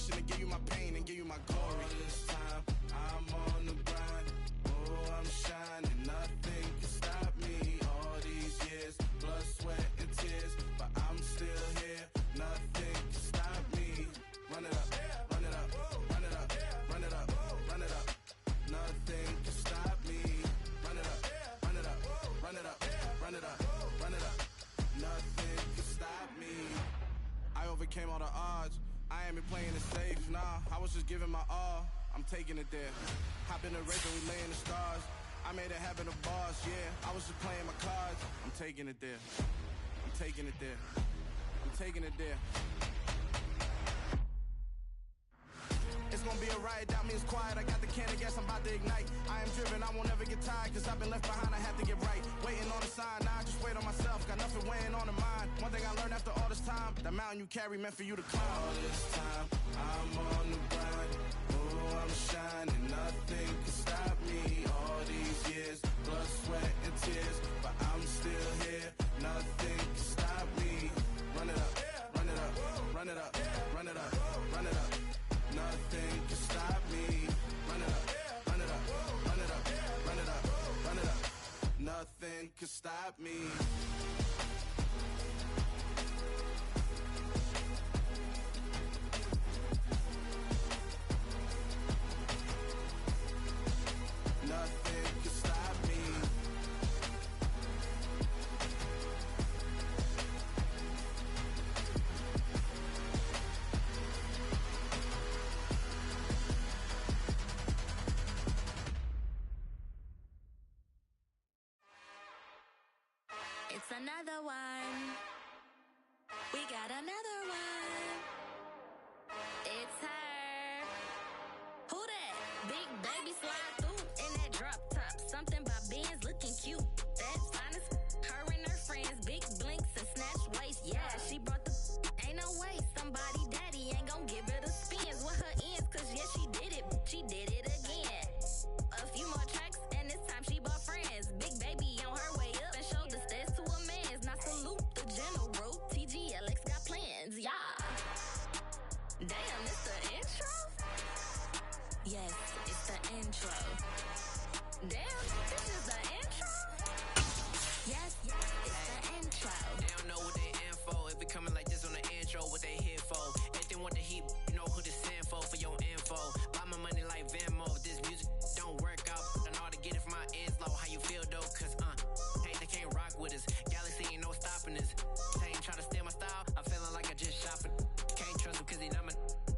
motivation to give you my pain and give you my glory. All this time, I'm on the grind. Oh, I'm shining, nothing can stop me. All these years, blood, sweat, and tears, but I'm still here. Nothing can stop me. Run it up, run it up, run it up, run it up, run it up. Nothing can stop me. Run it up, run it up, run it up, run it up, run it up. Nothing can stop me. I overcame all the odds. I ain't been playing it safe, nah. I was just giving my all. I'm taking it there. Hop in the race and we lay in the stars. I made it happen to bars, yeah. I was just playing my cards. I'm taking it there. I'm taking it there. I'm taking it there. It's gonna be a riot, that means quiet. I got the can of gas, I'm about to ignite. I am driven, I won't ever get tired, cause I've been left behind, I have to get right. Waiting on a sign, now I just wait on myself. Got nothing weighing on the mind. One thing I learned after all this time, that mountain you carry meant for you to climb. All this time, I'm on the grind. Oh, I'm shining, nothing can stop me. All these years, blood, sweat, and tears, but I'm still here. Nothing can stop me. Run it up, run it up, run it up, run it up, run it up. Nothing can stop me. Run it up, run it up, run it up, run it up, run it up. Nothing can stop me. Nothing can stop me. It's another one. We got another one. It's her. Who that? Big baby slide through in that drop top. Something about Benz looking cute. That's honest. Her and her friends, big blinks and snatch waist. Yeah, she brought the. Ain't no way somebody daddy ain't gon' give her the spins with her ends. Cause yeah, she did it. She did it again. A few more tracks and this time she bought friends. Big baby on her way up and showed the stairs to a man's. Now salute the general. TGLX got plans, yeah. Damn, it's the intro? Yes, it's the intro. Damn, this is the intro? Yes, it's the intro. They don't know what they in for. If it coming like this on the intro, what they here for? If they want the heat, you know who to send for your info. Buy my money like Venmo. If this music don't work out, I know how to get it from my ends low. How you feel though? Cause hey, they can't rock with us. Galaxy ain't no stopping us. They ain't try to steal my style. I'm feeling like I just shopping. Can't trust him cause he not my.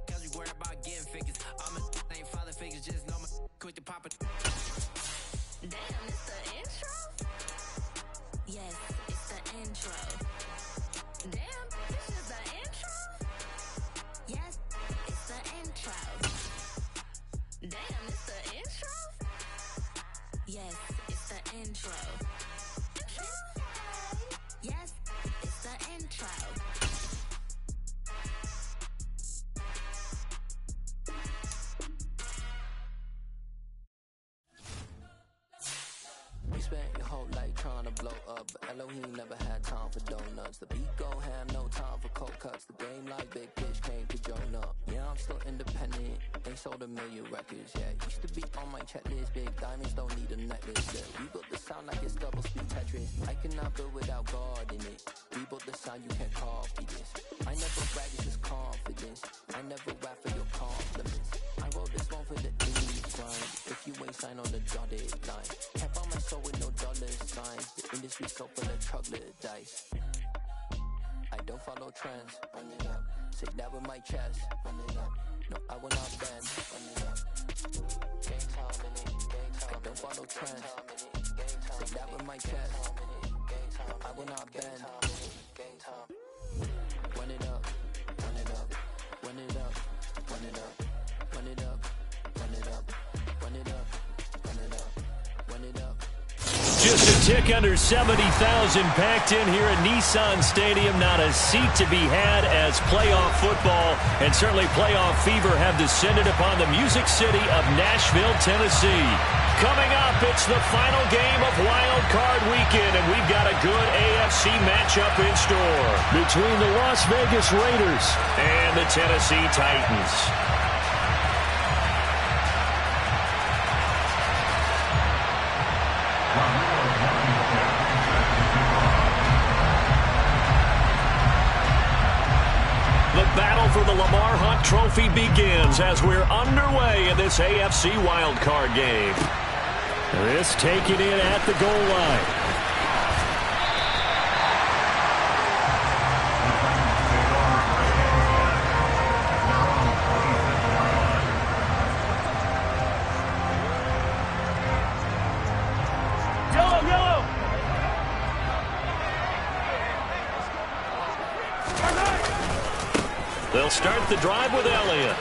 Cause we worried about getting figures. All my ain't father figures, just know my quick to pop it. Damn, it's the intro? Yes, it's the intro. Damn, this is the intro? Yes, it's the intro. Damn, it's the intro? Yes, it's the intro. Yes, it's the intro. You spent your whole life trying to blow up, but Elohim never had time for donuts. The beat gon' have no time for cold cuts. The game like Big Pitch came to join up. Yeah, I'm still independent, ain't sold a million records yet. Used to be on my checklist, big diamonds don't need a necklace yet. We built the sound like it's double speed Tetris. I cannot build without God in it. We built the sound, you can't copy this. I never brag, it's just confidence. I never rap for your compliments. I wrote this one for the indie grind. If you ain't signed on the dotted line, can't buy my soul with no dollar signs. The industry so full of troglodytes. I don't follow trends. Run it up. Say that with my chest. Run it up. No, I will not bend. Run it up. Gang time in it. Gang time. I don't follow trends. Say that with my chest. No, I will not bend. Gang time. Run it up. Run it up. Run it up. Run it up. Run it up. Run it up. Run it up. Run it up. Run it up. Just a tick under 70,000 packed in here at Nissan Stadium. Not a seat to be had as playoff football and certainly playoff fever have descended upon the Music City of Nashville, Tennessee. Coming up, it's the final game of Wildcard Weekend, and we've got a good AFC matchup in store between the Las Vegas Raiders and the Tennessee Titans. The battle for the Lamar Hunt Trophy begins as we're underway in this AFC wildcard game. This taken in at the goal line. They'll start the drive with Elliott.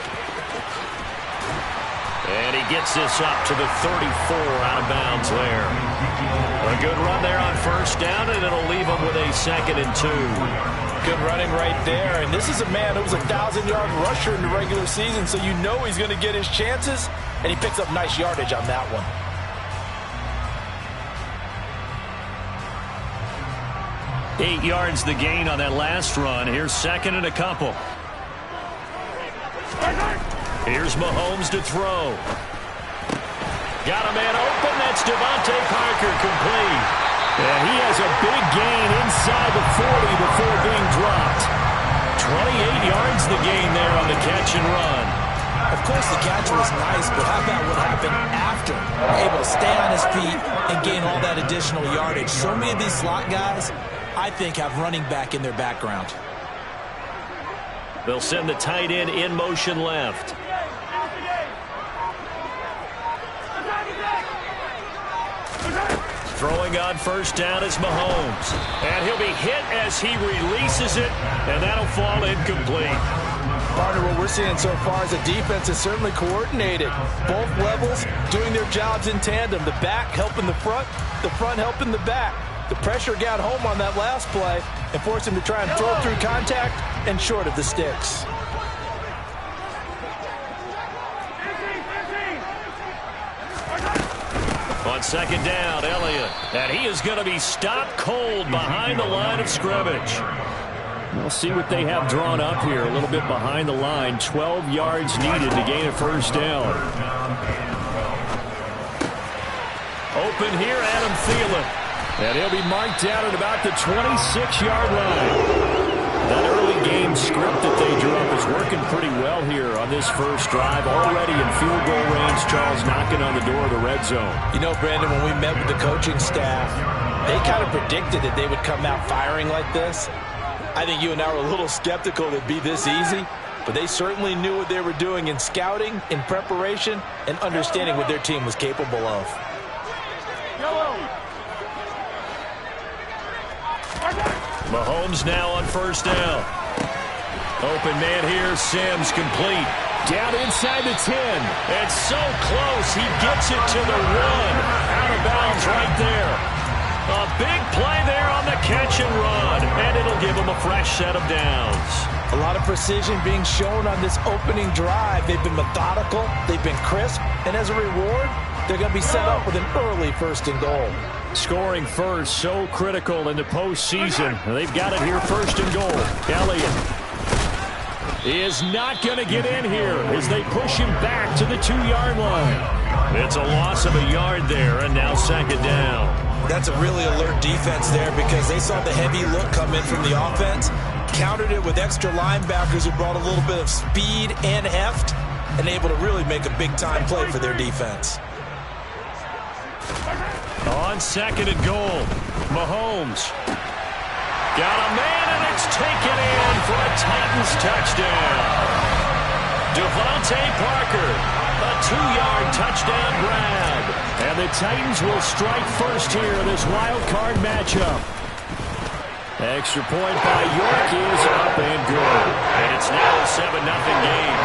And he gets this up to the 34 out of bounds there. A good run there on first down, and it'll leave him with a 2nd and 2. Good running right there. And this is a man who was a 1,000-yard rusher in the regular season, so you know he's going to get his chances, and he picks up nice yardage on that one. Eight yards the gain on that last run. Here's 2nd and a couple. Here's Mahomes to throw. Got a man open. That's Devontae Parker, complete. And he has a big gain inside the 40 before being dropped. 28 yards the gain there on the catch and run. Of course, the catch was nice, but how about what happened after? Able to stay on his feet and gain all that additional yardage. So many of these slot guys, I think, have running back in their background. They'll send the tight end in motion left. Throwing on first down is Mahomes. And he'll be hit as he releases it, and that'll fall incomplete. Partner, what we're seeing so far is the defense is certainly coordinated. Both levels doing their jobs in tandem. The back helping the front helping the back. The pressure got home on that last play and forced him to try and throw through contact and short of the sticks. On 2nd down, Elliott. And he is going to be stopped cold behind the line of scrimmage. We'll see what they have drawn up here. A little bit behind the line. 12 yards needed to gain a first down. Open here, Adam Thielen. And he'll be marked down at about the 26-yard line. That early game script that they drew up is working pretty well here on this first drive. Already in field goal range, Charles knocking on the door of the red zone. You know, Brandon, when we met with the coaching staff, they kind of predicted that they would come out firing like this. I think you and I were a little skeptical it'd be this easy, but they certainly knew what they were doing in scouting, in preparation, and understanding what their team was capable of. Mahomes now on first down. Open man here, Sims complete. Down inside the 10. And so close, he gets it to the 1. Out of bounds right there. A big play there on the catch and run. And it'll give him a fresh set of downs. A lot of precision being shown on this opening drive. They've been methodical, they've been crisp, and as a reward, they're going to be set up with an early 1st and goal. Scoring first, so critical in the postseason. They've got it here, 1st and goal. Elliott is not going to get in here as they push him back to the 2-yard line. It's a loss of a yard there, and now 2nd down. That's a really alert defense there because they saw the heavy look come in from the offense, countered it with extra linebackers who brought a little bit of speed and heft, and able to really make a big-time play for their defense. On 2nd and goal, Mahomes. Got a man, and it's taken in for a Titans touchdown. Devontae Parker, a 2-yard touchdown grab. And the Titans will strike first here in this wild card matchup. Extra point by York is up and good. And it's now a 7-0 game.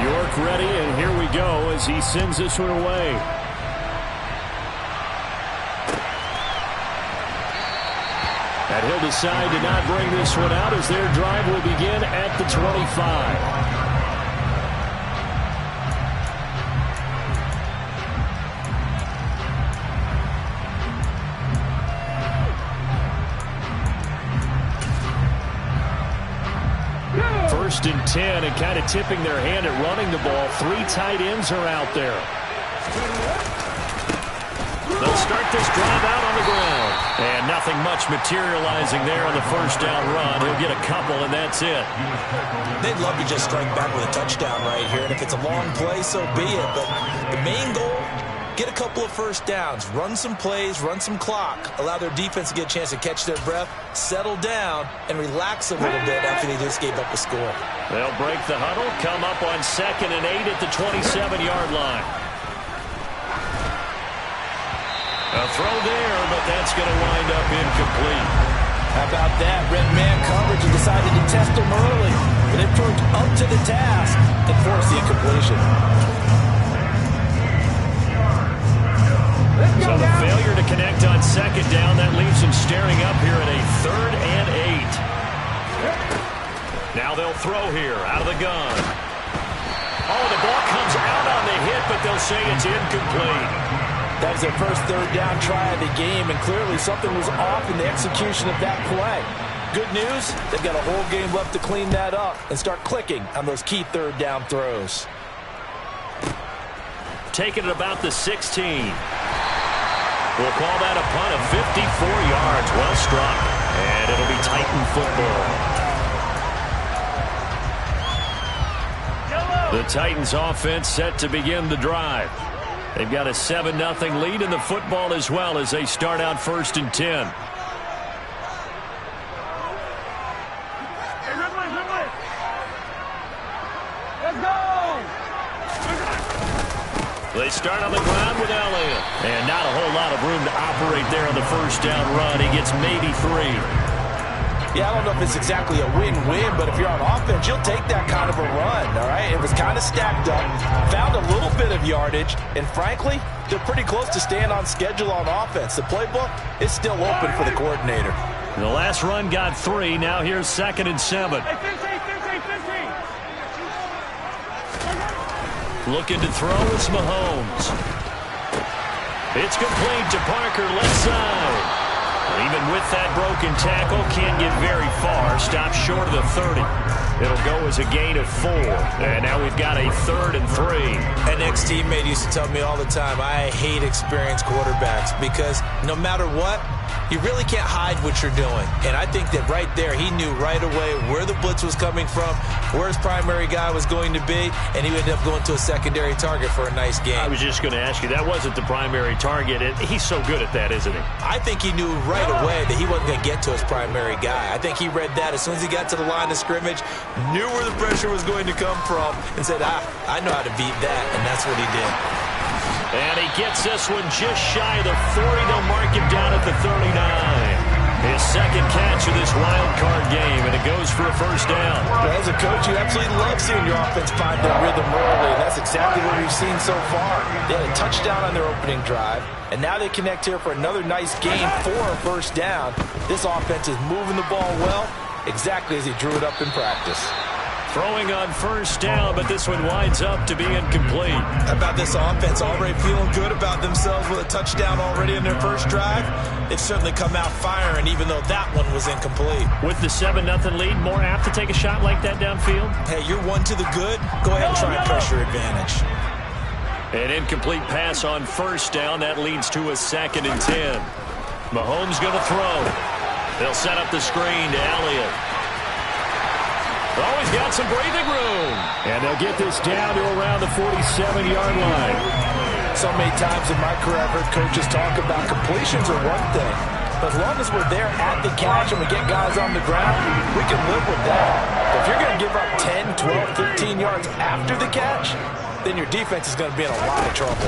York ready, and here we go as he sends this one away. And he'll decide to not bring this one out as their drive will begin at the 25. First and 10, and kind of tipping their hand at running the ball. 3 tight ends are out there. They'll start this drive out on the ground. And nothing much materializing there on the first down run. He'll get a couple, and that's it. They'd love to just strike back with a touchdown right here. And if it's a long play, so be it. But the main goal, get a couple of first downs, run some plays, run some clock, allow their defense to get a chance to catch their breath, settle down, and relax a little bit after they just gave up a score. They'll break the huddle, come up on 2nd and 8 at the 27-yard line. A throw there, but that's going to wind up incomplete. How about that? Red man coverage and decided to test them early, but it proved up to the task and forced the incompletion. So the failure to connect on 2nd down, that leaves them staring up here at a 3rd and 8. Now they'll throw here out of the gun. Oh, the ball comes out on the hit, but they'll say it's incomplete. That was their first 3rd down try of the game, and clearly something was off in the execution of that play. Good news, they've got a whole game left to clean that up and start clicking on those key 3rd down throws. Taking it about the 16. We'll call that a punt of 54 yards. Well struck. And it'll be Titan football. The Titans offense set to begin the drive. They've got a 7-0 lead in the football as well as they start out 1st and 10. They start on the ground with Elliott. And not a whole lot of room to operate there on the first down run. He gets maybe 3. Yeah, I don't know if it's exactly a win-win, but if you're on offense, you'll take that kind of a run, all right? It was kind of stacked up, found a little bit of yardage, and frankly, they're pretty close to staying on schedule on offense. The playbook is still open for the coordinator. The last run got 3. Now here's 2nd and 7. Looking to throw, it's Mahomes. It's complete to Parker, left side. Even with that broken tackle, can't get very far. Stops short of the 30. It'll go as a gain of 4. And now we've got a 3rd and 3. An ex-teammate used to tell me all the time, I hate experienced quarterbacks because no matter what, you really can't hide what you're doing. And I think that right there, he knew right away where the blitz was coming from, where his primary guy was going to be, and he would end up going to a secondary target for a nice game. I was just going to ask you, that wasn't the primary target. And he's so good at that, isn't he? I think he knew right away that he wasn't going to get to his primary guy. I think he read that as soon as he got to the line of scrimmage, knew where the pressure was going to come from, and said, I know how to beat that, and that's what he did. And he gets this one just shy of the 40. They'll mark him down at the 39. His 2nd catch of this wild card game, and it goes for a first down. Well, as a coach, you absolutely love seeing your offense find their rhythm early, and that's exactly what we've seen so far. They had a touchdown on their opening drive, and now they connect here for another nice game for a first down. This offense is moving the ball well, exactly as he drew it up in practice. Throwing on first down, but this one winds up to be incomplete. How about this offense already feeling good about themselves with a touchdown already in their first drive? They've certainly come out firing, even though that one was incomplete. With the 7-0 lead, more apt to take a shot like that downfield? Hey, you're one to the good. Go ahead and try and pressure advantage. An incomplete pass on first down. That leads to a 2nd and 10. Mahomes going to throw. They'll set up the screen to Elliott. Always got some breathing room. And they'll get this down to around the 47-yard line. So many times in my career I've heard coaches talk about completions are one thing. But as long as we're there at the catch and we get guys on the ground, we can live with that. But if you're going to give up 10, 12, 15 yards after the catch, then your defense is going to be in a lot of trouble.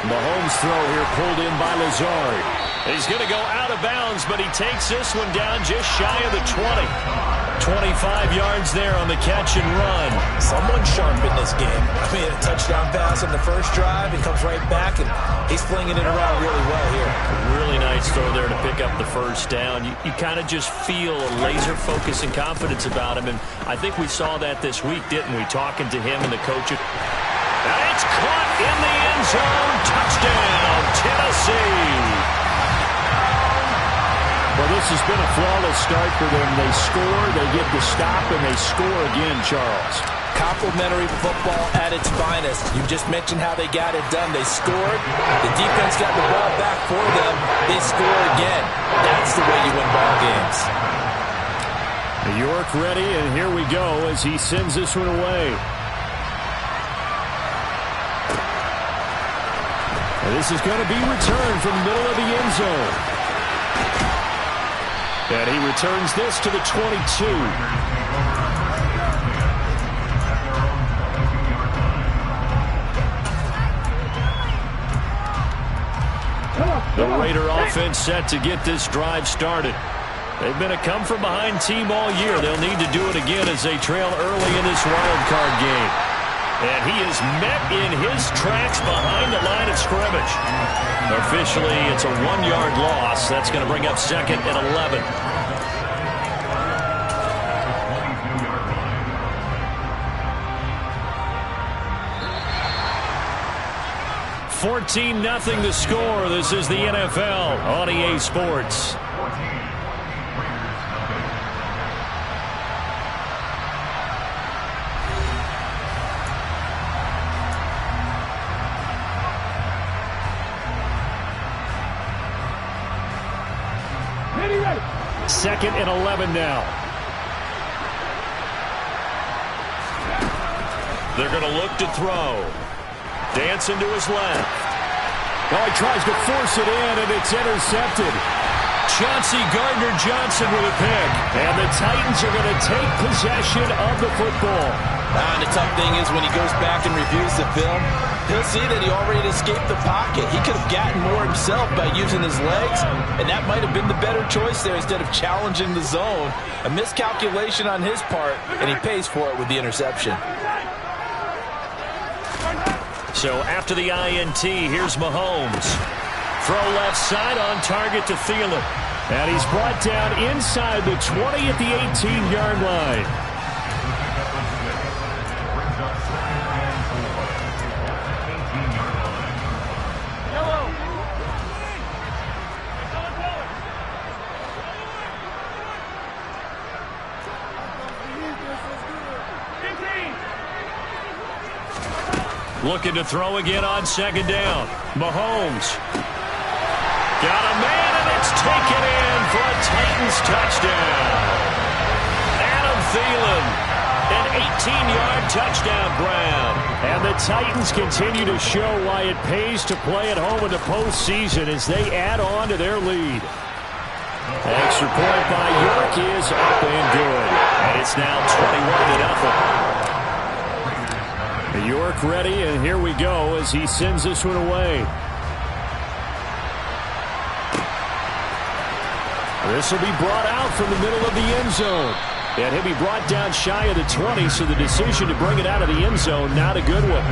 Mahomes' throw here pulled in by Lazard. He's going to go out of bounds, but he takes this one down just shy of the 20. 25 yards there on the catch and run. Someone sharp in this game. I mean, a touchdown pass on the first drive. He comes right back, and he's flinging it around really well here. Really nice throw there to pick up the first down. You kind of just feel a laser focus and confidence about him, and I think we saw that this week, didn't we? Talking to him and the coach. And it's caught in the end zone. Touchdown, Tennessee. Well, this has been a flawless start for them. They score, they get the stop, and they score again, Charles. Complimentary football at its finest. You just mentioned how they got it done. They scored. The defense got the ball back for them. They score again. That's the way you win ball games. York ready, and here we go as he sends this one away. And this is going to be returned from the middle of the end zone. And he returns this to the 22. The Raider offense set to get this drive started. They've been a come-from-behind team all year. They'll need to do it again as they trail early in this wildcard game. And he is met in his tracks behind the line of scrimmage. Officially, it's a 1-yard loss. That's going to bring up second and 11. (14-0) the score. This is the NFL on EA Sports. Second and 11 now. They're going to look to throw. Dancing to his left. Oh, he tries to force it in, and it's intercepted. Chauncey Gardner-Johnson with a pick. And the Titans are going to take possession of the football. And the tough thing is when he goes back and reviews the film, he'll see that he already escaped the pocket. He could have gotten more himself by using his legs, and that might have been the better choice there instead of challenging the zone. A miscalculation on his part, and he pays for it with the interception. So after the INT, here's Mahomes. Throw left side on target to Thielen. And he's brought down inside the 20 at the 18-yard line. Looking to throw again on second down. Mahomes. Got a man, and it's taken in for a Titans touchdown. Adam Thielen, an 18-yard touchdown grab. And the Titans continue to show why it pays to play at home in the postseason as they add on to their lead. Extra point by York is up and good. And it's now 21-0. York ready, and here we go as he sends this one away. This will be brought out from the middle of the end zone. And he'll be brought down shy of the 20, so the decision to bring it out of the end zone, not a good one.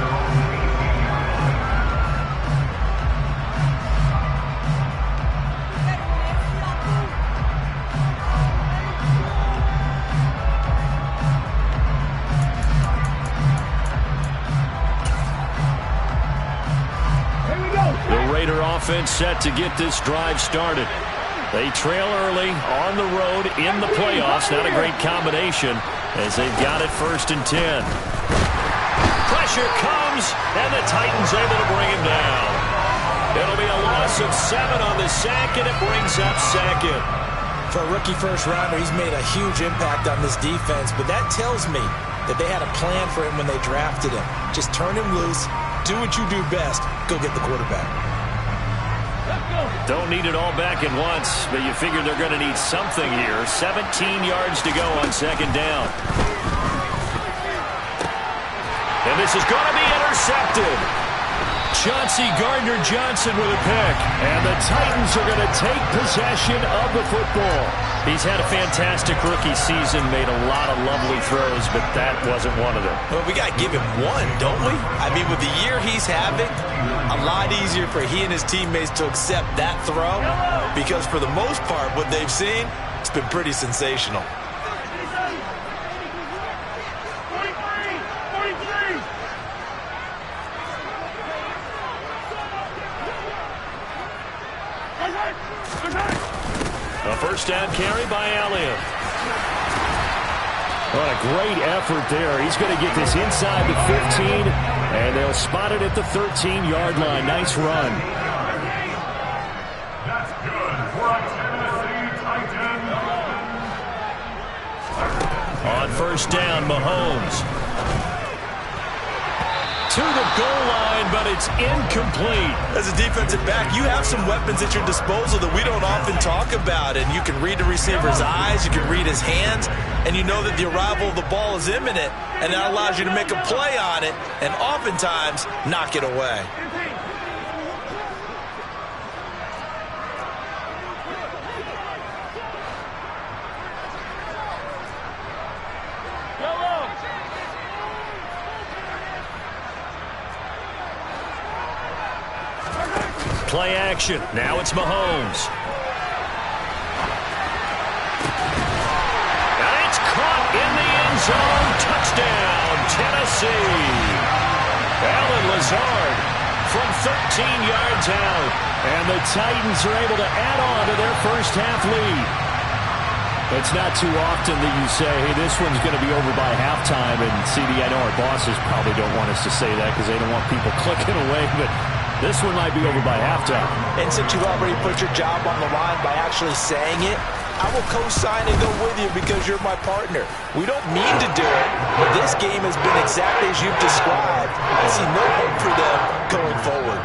Offense set to get this drive started. They trail early on the road in the playoffs. Not a great combination as they've got it 1st and 10. Pressure comes, and the Titans able to bring him down. It'll be a loss of 7 on the sack, and it brings up second. For a rookie first-rounder, he's made a huge impact on this defense, but that tells me that they had a plan for him when they drafted him. Just turn him loose, do what you do best, go get the quarterback. Don't need it all back at once, but you figure they're going to need something here. 17 yards to go on second down. And this is going to be intercepted. Chauncey Gardner-Johnson with a pick. And the Titans are going to take possession of the football. He's had a fantastic rookie season, made a lot of lovely throws, but that wasn't one of them. Well, we got to give him one, don't we? I mean, with the year he's having, a lot easier for he and his teammates to accept that throw because for the most part, what they've seen, it's been pretty sensational. A first down carry by Allen. What a great effort there. He's going to get this inside the 15, and they'll spot it at the 13-yard line. Nice run. That's good for a Tennessee Titan. On first down, Mahomes. To the goal line, but it's incomplete. As a defensive back, you have some weapons at your disposal that we don't often talk about, and you can read the receiver's eyes, you can read his hands, and you know that the arrival of the ball is imminent, and that allows you to make a play on it and oftentimes knock it away. Play action. Now it's Mahomes. And it's caught in the end zone. Touchdown, Tennessee. Allen Lazard from 13 yards out. And the Titans are able to add on to their first half lead. It's not too often that you say, hey, this one's going to be over by halftime. And CD, I know our bosses probably don't want us to say that because they don't want people clicking away, but this one might be over by halftime. And since you've already put your job on the line by actually saying it, I will co-sign and go with you because you're my partner. We don't mean to do it, but this game has been exactly as you've described. I see no hope for them going forward.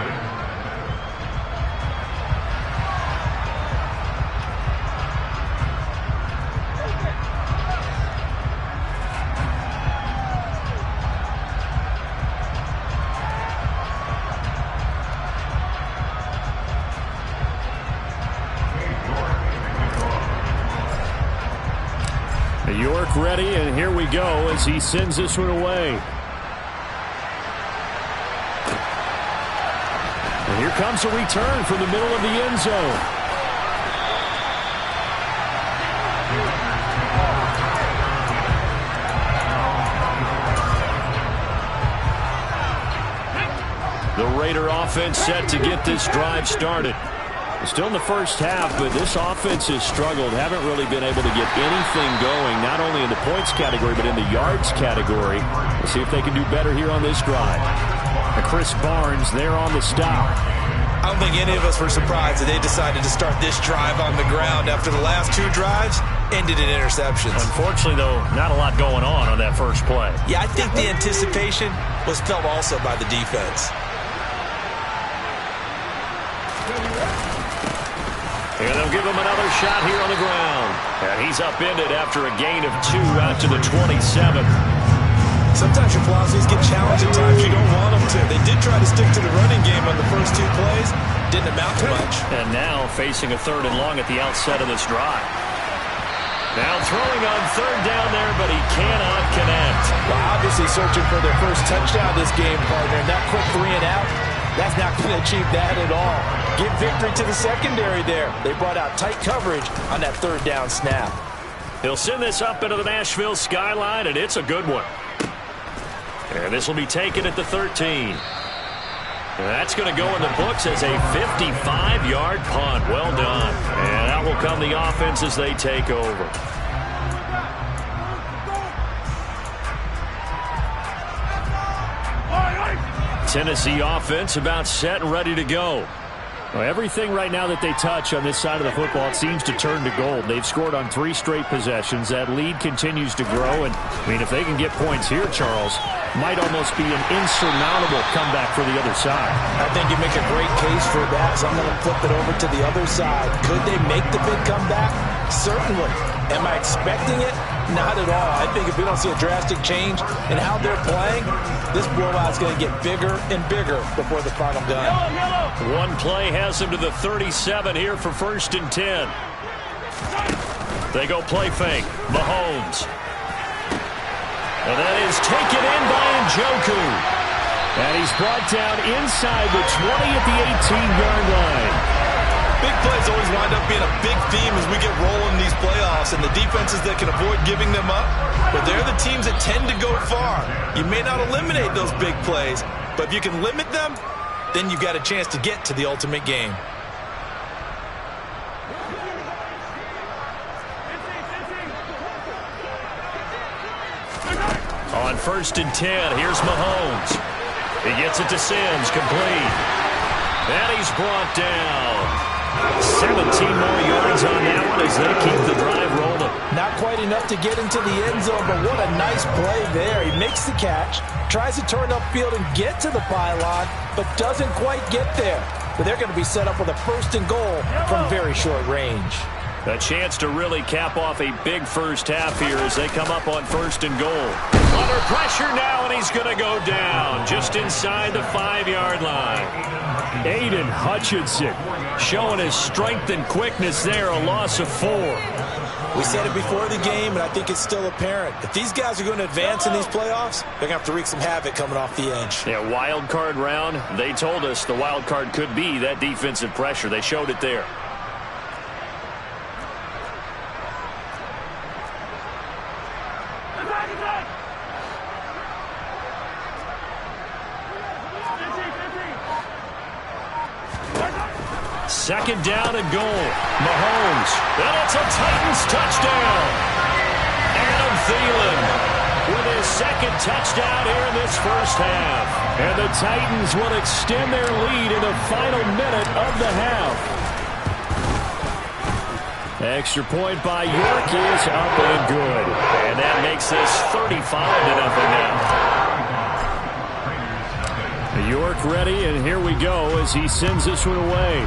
York ready, and here we go as he sends this one away. And here comes a return from the middle of the end zone. The Raider offense set to get this drive started. Still in the first half, but this offense has struggled. Haven't really been able to get anything going, not only in the points category, but in the yards category. We'll see if they can do better here on this drive. And Chris Barnes there on the stop. I don't think any of us were surprised that they decided to start this drive on the ground after the last two drives ended in interceptions. Unfortunately, though, not a lot going on that first play. Yeah, I think the anticipation was felt also by the defense. And they'll give him another shot here on the ground. And he's upended after a gain of 2 out to the 27. Sometimes your philosophies get challenged at times you don't want them to. They did try to stick to the running game on the first 2 plays. Didn't amount to much. And now facing a 3rd and long at the outset of this drive. Now throwing on 3rd down there, but he cannot connect. Well, obviously searching for their first touchdown this game, partner. And that quick 3 and out, that's not going to achieve that at all. Give victory to the secondary there. They brought out tight coverage on that 3rd down snap. He'll send this up into the Nashville skyline, and it's a good one. And this will be taken at the 13. And that's going to go in the books as a 55-yard punt. Well done. And out will come the offense as they take over. Tennessee offense about set and ready to go. Well, everything right now that they touch on this side of the football, it seems to turn to gold. They've scored on 3 straight possessions. That lead continues to grow. And, I mean, if they can get points here, Charles, might almost be an insurmountable comeback for the other side. I think you make a great case for that, so I'm going to flip it over to the other side. Could they make the big comeback? Certainly. Am I expecting it? Not at all. I think if we don't see a drastic change in how they're playing, this blowout is going to get bigger and bigger before the final gun. One play has him to the 37 here for 1st and 10. They go play fake. Mahomes. And that is taken in by Njoku. And he's brought down inside the 20 at the 18-yard line. Big plays always wind up being a big theme as we get rolling in these playoffs, and the defenses that can avoid giving them up, but they're the teams that tend to go far. You may not eliminate those big plays, but if you can limit them, then you've got a chance to get to the ultimate game. On 1st and 10, here's Mahomes. He gets it to Sims, complete. And he's brought down. 17 more yards on that one as they keep the drive rolling. Not quite enough to get into the end zone, but what a nice play there. He makes the catch, tries to turn upfield and get to the pylon, but doesn't quite get there. But they're going to be set up with a 1st and goal from very short range. A chance to really cap off a big first half here as they come up on 1st and goal. Under pressure now, and he's going to go down just inside the 5-yard line. Aiden Hutchinson showing his strength and quickness there, a loss of 4. We said it before the game, and I think it's still apparent. If these guys are going to advance in these playoffs, they're going to have to wreak some havoc coming off the edge. Yeah, wild card round. They told us the wild card could be that defensive pressure. They showed it there. Second down and goal. Mahomes. And it's a Titans touchdown. Adam Thielen with his second touchdown here in this first half. And the Titans will extend their lead in the final minute of the half. Extra point by York is up and good. And that makes this 35-0 now. York ready, and here we go as he sends this one away.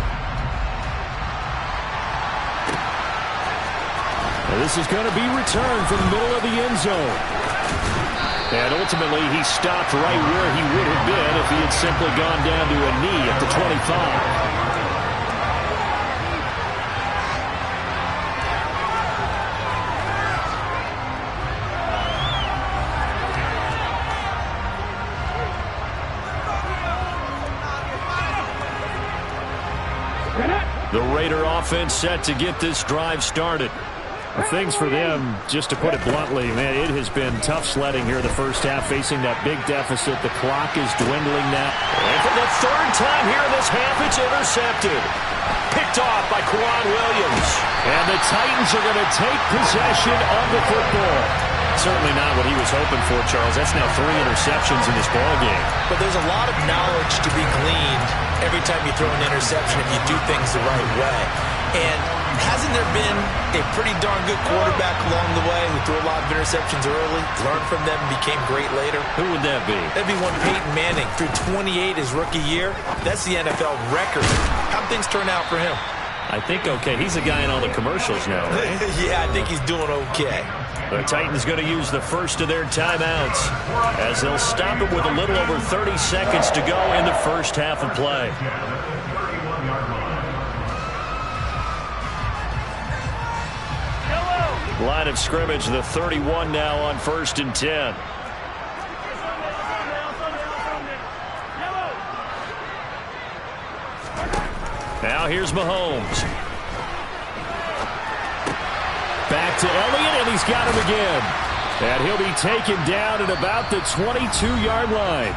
This is going to be returned from the middle of the end zone. And ultimately, he stopped right where he would have been if he had simply gone down to a knee at the 25. The Raider offense set to get this drive started. Things for them, just to put it bluntly, man, it has been tough sledding here the first half, facing that big deficit. The clock is dwindling now. And for the 3rd time here in this half, it's intercepted. Picked off by Quan Williams. And the Titans are going to take possession of the football. Certainly not what he was hoping for, Charles. That's now 3 interceptions in this ballgame. But there's a lot of knowledge to be gleaned every time you throw an interception if you do things the right way. And hasn't there been a pretty darn good quarterback along the way who threw a lot of interceptions early, learned from them, and became great later? Who would that be? That'd be one Peyton Manning. Threw 28 his rookie year. That's the NFL record. How'd things turn out for him? I think okay. He's a guy in all the commercials now, right? Yeah, I think he's doing okay. The Titans going to use the first of their timeouts as they'll stop it with a little over 30 seconds to go in the first half of play. Line of scrimmage, the 31 now on 1st and 10. Now here's Mahomes. Back to Elliott, and he's got him again. And he'll be taken down at about the 22-yard line.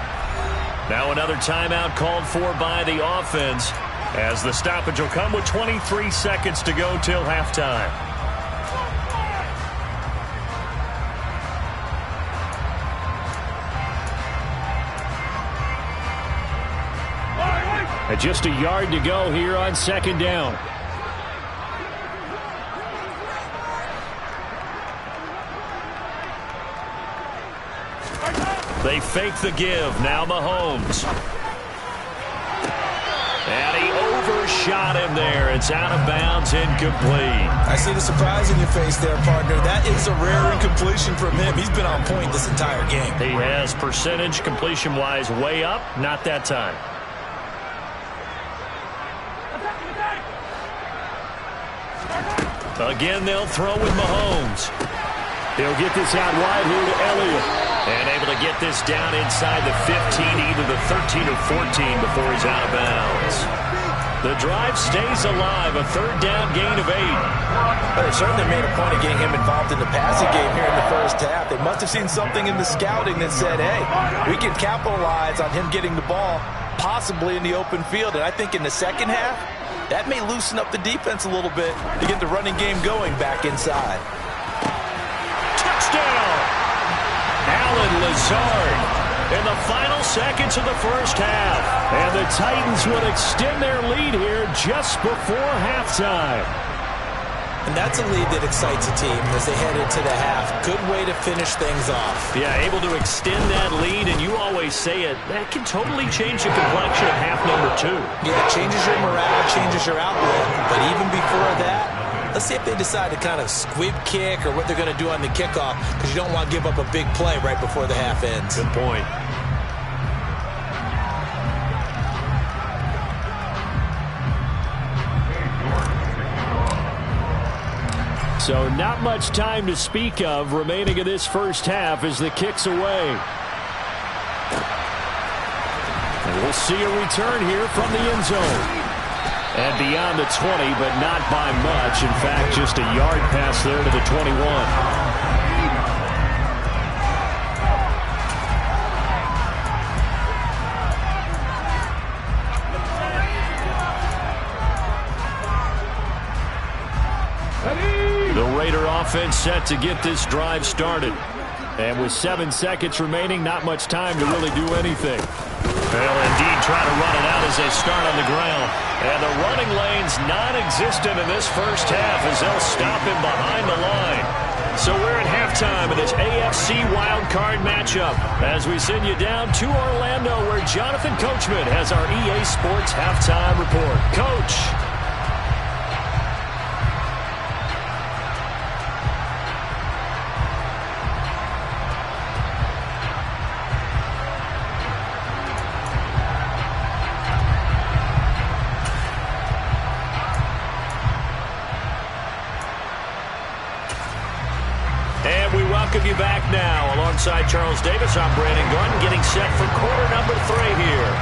Now another timeout called for by the offense as the stoppage will come with 23 seconds to go till halftime. And just a yard to go here on 2nd down. They fake the give. Now Mahomes. And he overshot him there. It's out of bounds, incomplete. I see the surprise in your face there, partner. That is a rare incompletion from him. He's been on point this entire game. He has percentage completion-wise way up. Not that time. Again, they'll throw with Mahomes. He'll get this out wide here to Elliott. And able to get this down inside the 15, either the 13 or 14 before he's out of bounds. The drive stays alive, a third down gain of 8. Well, they certainly made a point of getting him involved in the passing game here in the first half. They must have seen something in the scouting that said, hey, we can capitalize on him getting the ball, possibly in the open field. And I think in the second half, that may loosen up the defense a little bit to get the running game going back inside. Touchdown! Allen Lazard in the final seconds of the first half. And the Titans would extend their lead here just before halftime. And that's a lead that excites a team as they head into the half. Good way to finish things off. Yeah, able to extend that lead, and you always say it, that can totally change the complexion of half number 2. Yeah, it changes your morale, changes your outlook. But even before that, let's see if they decide to kind of squib kick or what they're going to do on the kickoff, because you don't want to give up a big play right before the half ends. Good point. So not much time to speak of remaining in this first half as the kick's away. And we'll see a return here from the end zone. And beyond the 20, but not by much. In fact, just a yard pass there to the 21. Offense set to get this drive started. And with 7 seconds remaining, not much time to really do anything. They'll indeed try to run it out as they start on the ground. And the running lane's non-existent in this first half as they'll stop him behind the line. So we're at halftime in this AFC Wildcard matchup as we send you down to Orlando where Jonathan Coachman has our EA Sports halftime report. Coach. You back now alongside Charles Davis. I'm Brandon Gordon getting set for quarter number 3 here.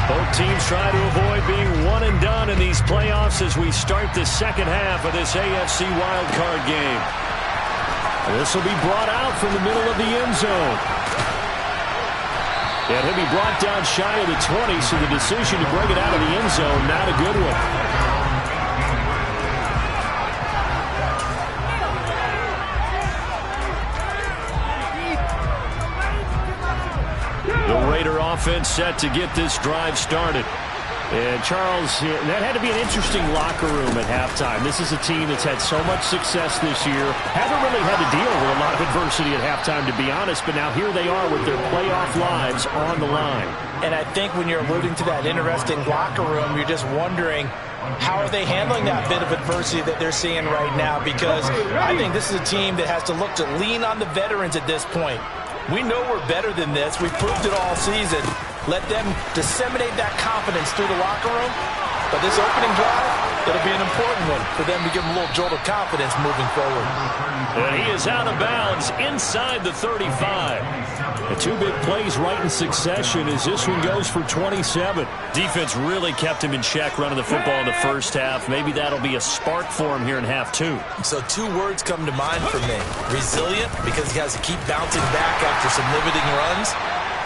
Both teams try to avoid being one and done in these playoffs as we start the second half of this AFC wildcard game. This will be brought out from the middle of the end zone. And he'll be brought down shy of the 20, so the decision to bring it out of the end zone, not a good one. Offense set to get this drive started. And Charles, that had to be an interesting locker room at halftime. This is a team that's had so much success this year. Haven't really had to deal with a lot of adversity at halftime, to be honest, but now here they are with their playoff lives on the line. And I think when you're alluding to that interesting locker room, you're just wondering, how are they handling that bit of adversity that they're seeing right now? Because I think this is a team that has to look to lean on the veterans at this point. We know we're better than this. We've proved it all season. Let them disseminate that confidence through the locker room. But this opening drive, it'll be an important one for them to give them a little jolt of confidence moving forward. And he is out of bounds inside the 35. The 2 big plays right in succession as this one goes for 27. Defense really kept him in check running the football in the first half. Maybe that'll be a spark for him here in half 2. So 2 words come to mind for me. Resilient, because he has to keep bouncing back after some limiting runs.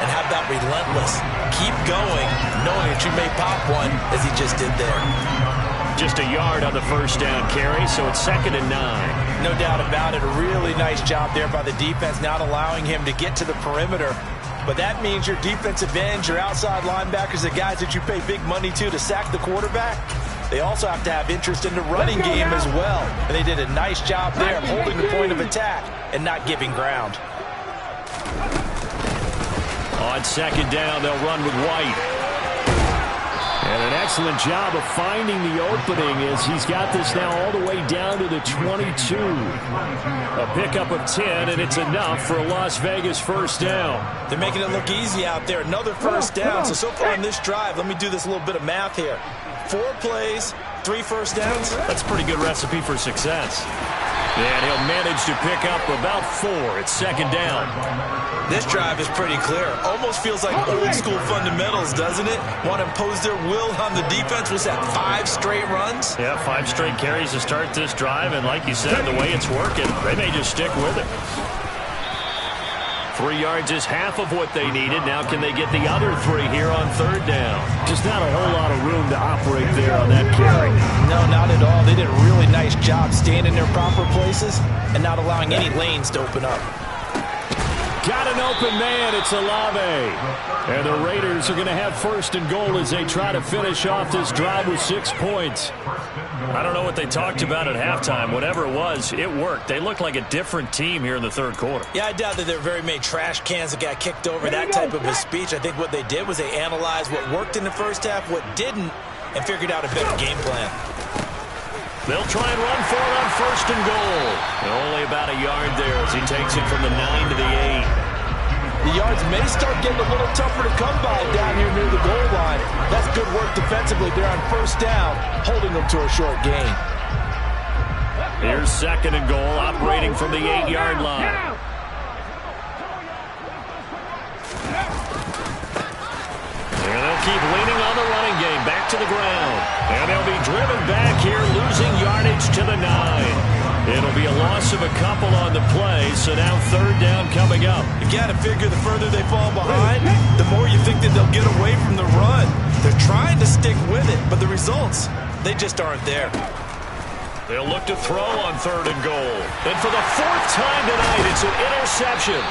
And how about relentless? Keep going, knowing that you may pop one, as he just did there. Just a yard on the first down carry, so it's 2nd and 9. No doubt about it. A really nice job there by the defense, not allowing him to get to the perimeter. But that means your defensive ends, your outside linebackers, the guys that you pay big money to sack the quarterback, they also have to have interest in the running game as well. And they did a nice job there of holding the point of attack and not giving ground. On 2nd down, they'll run with White. And an excellent job of finding the opening as he's got this now all the way down to the 22. A pickup of 10, and it's enough for a Las Vegas first down. They're making it look easy out there. Another first down. So far on this drive, let me do this little bit of math here. 4 plays, 3 first downs? That's a pretty good recipe for success. And he'll manage to pick up about 4. It's second down. This drive is pretty clear. Almost feels like old school fundamentals, doesn't it? Want to impose their will on the defense. Was that 5 straight runs? Yeah, 5 straight carries to start this drive. And like you said, the way it's working, they may just stick with it. 3 yards is half of what they needed. Now can they get the other 3 here on third down? Just not a whole lot of room to operate there on that carry. No, not at all. They did a really nice job staying in their proper places and not allowing any lanes to open up. Got an open man. It's Olave. And the Raiders are going to have first and goal as they try to finish off this drive with 6 points. I don't know what they talked about at halftime. Whatever it was, it worked. They looked like a different team here in the third quarter. Yeah, I doubt that there were very many trash cans that got kicked over, that type of a speech. I think what they did was they analyzed what worked in the first half, what didn't, and figured out a better game plan. They'll try and run for it on first and goal. And only about a yard there as he takes it from the 9 to the 8. The yards may start getting a little tougher to come by down here near the goal line. That's good work defensively. They're on first down, holding them to a short gain. Here's second and goal, operating from the 8-yard line. And they'll keep leaning on the running game, back to the ground. And they'll be driven back here, losing yardage to the 9. It'll be a loss of a couple on the play, so now third down coming up. You got to figure the further they fall behind, the more you think that they'll get away from the run. They're trying to stick with it, but the results, they just aren't there. They'll look to throw on third and goal. And for the 4th time tonight, it's an interception.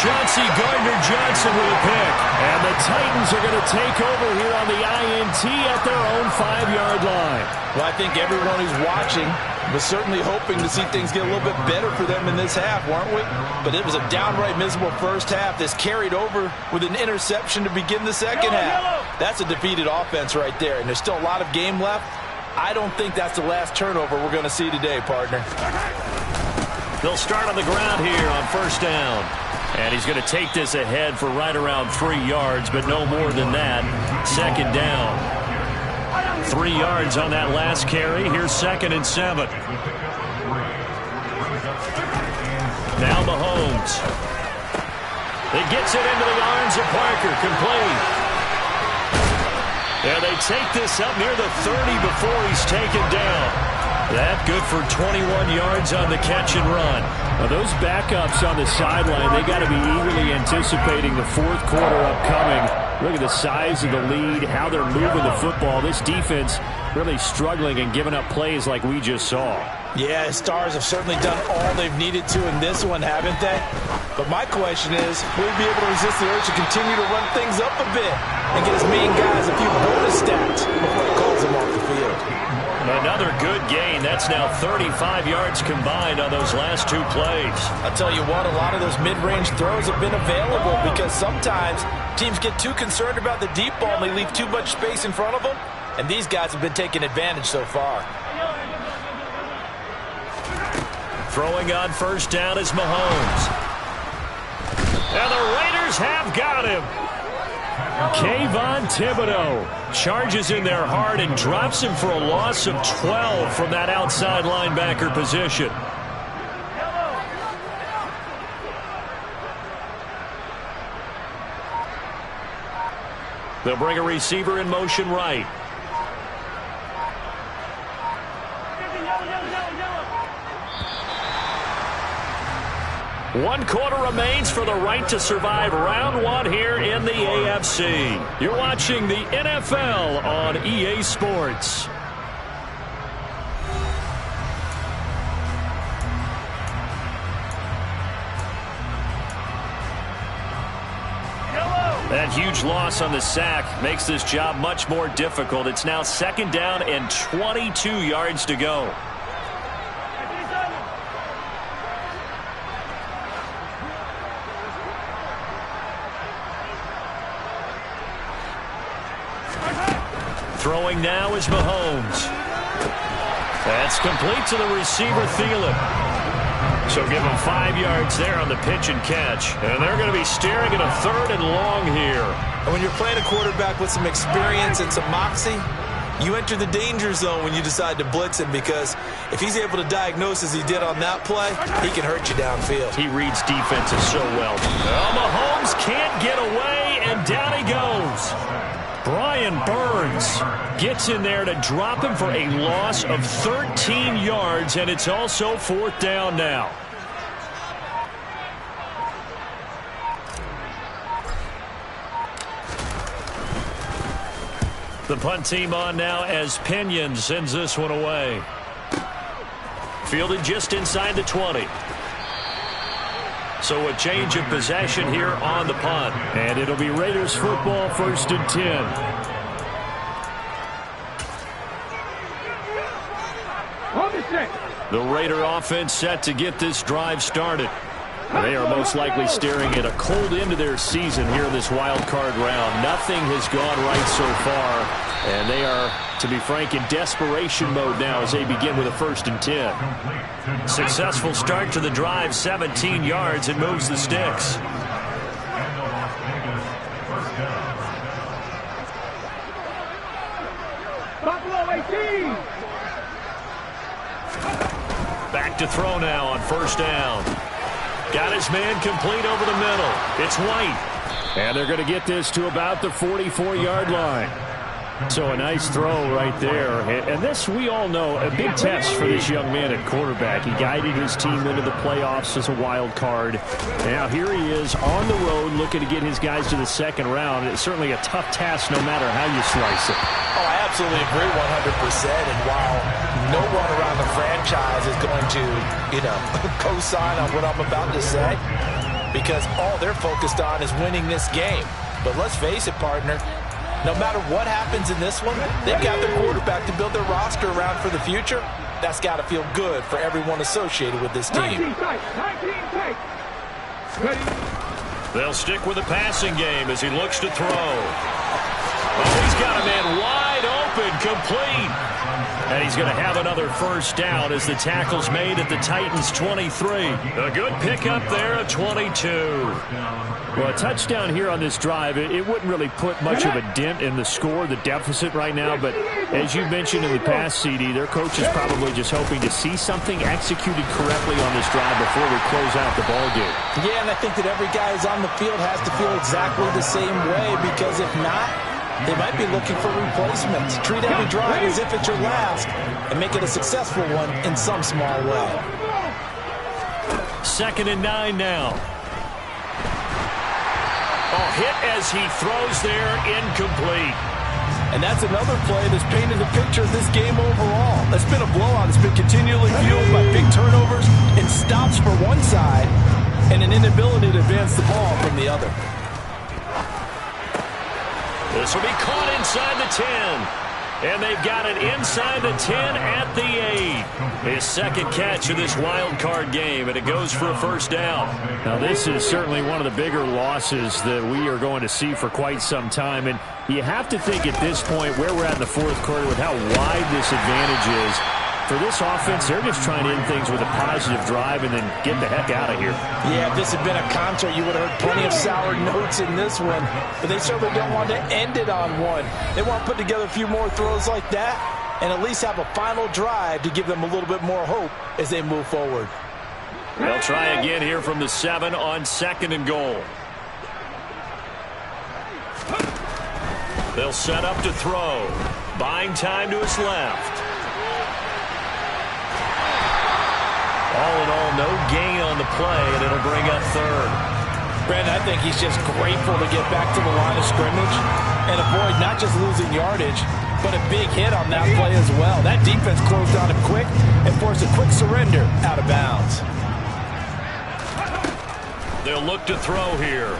Chauncey Gardner-Johnson with a pick. And the Titans are going to take over here on the INT at their own 5-yard line. Well, I think everyone who's watching was certainly hoping to see things get a little bit better for them in this half, weren't we? But it was a downright miserable first half. This carried over with an interception to begin the second half. That's a defeated offense right there, and there's still a lot of game left. I don't think that's the last turnover we're going to see today, partner. They'll start on the ground here on first down. And he's going to take this ahead for right around 3 yards, but no more than that. Second down. 3 yards on that last carry. Here's second and 7. Now Mahomes. He gets it into the arms of Parker. Complete. And they take this up near the 30 before he's taken down. That good for 21 yards on the catch and run. Now those backups on the sideline, they got to be eagerly anticipating the fourth quarter upcoming. Look at the size of the lead, how they're moving the football. This defense really struggling and giving up plays like we just saw. Yeah, Stars have certainly done all they've needed to in this one, haven't they? But my question is, will we be able to resist the urge to continue to run things up a bit and get his main guys a few bonus stats before he calls them off the field? Another good gain. That's now 35 yards combined on those last 2 plays. I'll tell you what, a lot of those mid-range throws have been available because sometimes teams get too concerned about the deep ball and they leave too much space in front of them, and these guys have been taking advantage so far. Throwing on first down is Mahomes. And the Raiders have got him. Kayvon Thibodeau charges in there hard and drops him for a loss of 12 from that outside linebacker position. They'll bring a receiver in motion right. One quarter remains for the right to survive round 1 here in the AFC. You're watching the NFL on EA Sports. That huge loss on the sack makes this job much more difficult. It's now second down and 22 yards to go. Throwing now is Mahomes. That's complete to the receiver, Thielen. So give him 5 yards there on the pitch and catch. And they're going to be staring at a third and long here. And when you're playing a quarterback with some experience and some moxie, You enter the danger zone when you decide to blitz him, because if he's able to diagnose as he did on that play, he can hurt you downfield. He reads defenses so well. Mahomes can't get away, and down he goes. Brian Burns gets in there to drop him for a loss of 13 yards, and it's also 4th down now. The punt team on now as Pinion sends this one away. Fielded just inside the 20. So a change of possession here on the punt. And it'll be Raiders football, 1st and 10. The Raider offense set to get this drive started. They are most likely staring at a cold end to their season here in this wild card round. Nothing has gone right so far, and they are, to be frank, in desperation mode now as they begin with a 1st and 10. Successful start to the drive, 17 yards, and moves the sticks. Buffalo 18. Back to throw now on 1st down. Got his man complete over the middle. It's White. And they're going to get this to about the 44-yard line. So a nice throw right there. And this, we all know, a big test for this young man at quarterback. He guided his team into the playoffs as a wild card. Now here he is on the road looking to get his guys to the 2nd round. It's certainly a tough task no matter how you slice it. Oh, I absolutely agree 100%. And while no one around the franchise is going to, co-sign on what I'm about to say, because all they're focused on is winning this game. But let's face it, partner, no matter what happens in this one, they've got their quarterback to build their roster around for the future. That's got to feel good for everyone associated with this team. They'll stick with the passing game as he looks to throw. Oh, he's got a man wide open, complete. And he's going to have another 1st down as the tackle's made at the Titans' 23. A good pickup there at 22. Well, a touchdown here on this drive, it wouldn't really put much of a dent in the score, the deficit right now. But as you mentioned in the past, CD, their coach is probably just hoping to see something executed correctly on this drive before we close out the ball game. Yeah, and I think that every guy who's on the field has to feel exactly the same way, because if not, they might be looking for replacements. Treat every drive as if it's your last and make it a successful one in some small way. 2nd and 9 now. Oh, hit as he throws there, incomplete. And that's another play that's painted the picture of this game overall. That's been a blowout. It's been continually fueled by big turnovers and stops for one side and an inability to advance the ball from the other. This will be caught inside the 10. And they've got it inside the 10 at the 8. His 2nd catch of this wild card game, and it goes for a 1st down. Now, this is certainly one of the bigger losses that we are going to see for quite some time. And you have to think at this point, where we're at in the 4th quarter, with how wide this advantage is, for this offense, they're just trying to end things with a positive drive and then get the heck out of here. Yeah, if this had been a concert, you would have heard plenty of sour notes in this one. But they certainly don't want to end it on one. They want to put together a few more throws like that and at least have a final drive to give them a little bit more hope as they move forward. They'll try again here from the 7 on 2nd and goal. They'll set up to throw. Buying time to his left. All in all, no gain on the play, and it'll bring up 3rd. Brandon, I think he's just grateful to get back to the line of scrimmage and avoid not just losing yardage, but a big hit on that play as well. That defense closed on him quick and forced a quick surrender out of bounds. They'll look to throw here.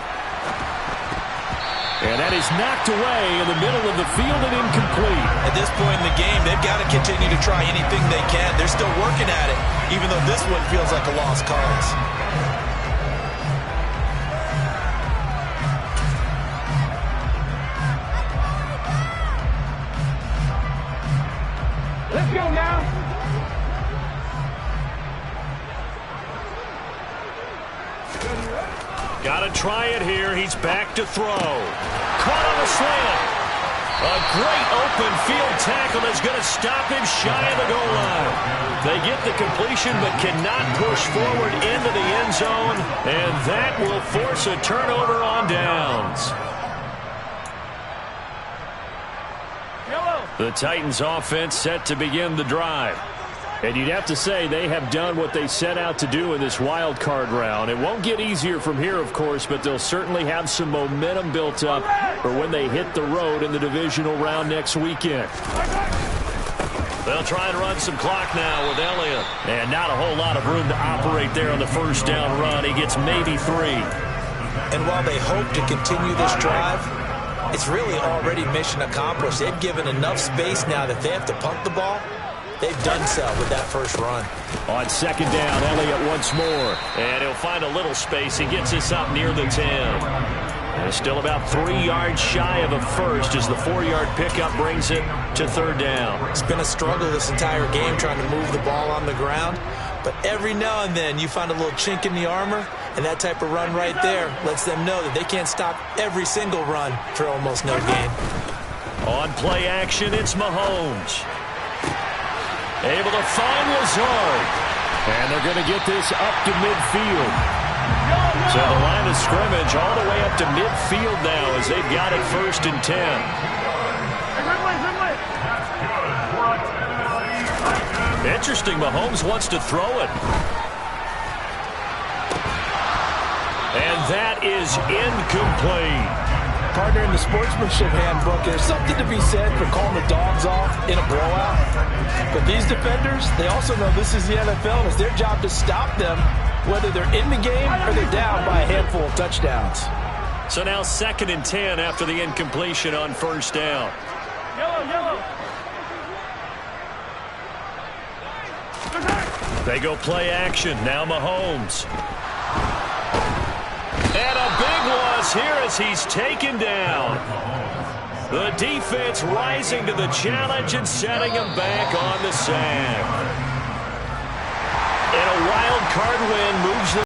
And that is knocked away in the middle of the field and incomplete. At this point in the game, they've got to continue to try anything they can. They're still working at it, even though this one feels like a lost cause. Let's go now. Got to try it here. He's back to throw. Caught on a slant. A great open field tackle is going to stop him shy of the goal line. They get the completion but cannot push forward into the end zone, and that will force a turnover on downs. The Titans offense set to begin the drive. And you'd have to say they have done what they set out to do in this wild card round. It won't get easier from here, of course, but they'll certainly have some momentum built up for when they hit the road in the divisional round next weekend. They'll try and run some clock now with Elliott. And not a whole lot of room to operate there on the first down run. He gets maybe 3. And while they hope to continue this drive, it's really already mission accomplished. They've given enough space now that they have to punt the ball. They've done so with that first run. On second down, Elliott once more. And he'll find a little space. He gets us up near the 10. And still about 3 yards shy of a first as the 4-yard pickup brings it to third down. It's been a struggle this entire game trying to move the ball on the ground. But every now and then you find a little chink in the armor, and that type of run right there lets them know that they can't stop every single run for almost no gain. On play action, it's Mahomes. Able to find Lazard. And they're going to get this up to midfield. So the line of scrimmage all the way up to midfield now as they've got it 1st and 10. Interesting, Mahomes wants to throw it. And that is incomplete. Partner, in the sportsmanship handbook, there's something to be said for calling the dogs off in a blowout. But these defenders, they also know this is the NFL, and it's their job to stop them, whether they're in the game or they're down by a handful of touchdowns. So now 2nd and 10 after the incompletion on first down. They go play action. Now Mahomes. And a big loss here as he's taken down. The defense rising to the challenge and setting him back on the sand. And a wild card win moves them